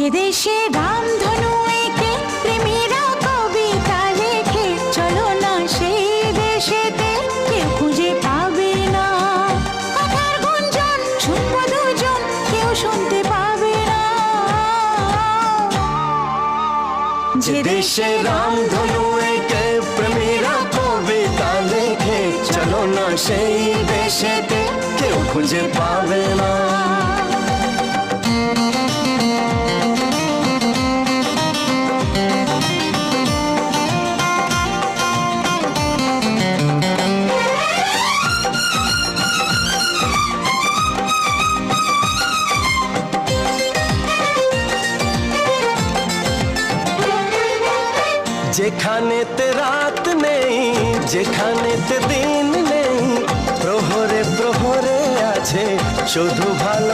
যে দেশে রামধনু এঁকে প্রেমীরা কবিতা লেখে, চলো না সেই দেশেতে, কেউ খুঁজে পাবে না। কথার গুঞ্জন শুনবো দুজন, কেউ শুনতে পাবে না। যে দেশে রামধনু এঁকে প্রেমীরা কবিতা লেখে, চলো না সেই দেশেতে, কেউ খুঁজে পাবে না। যেখানেতে রাত নেই, যেখানেতে দিন নেই, প্রহরে প্রহরে আছে শুধু ভালো।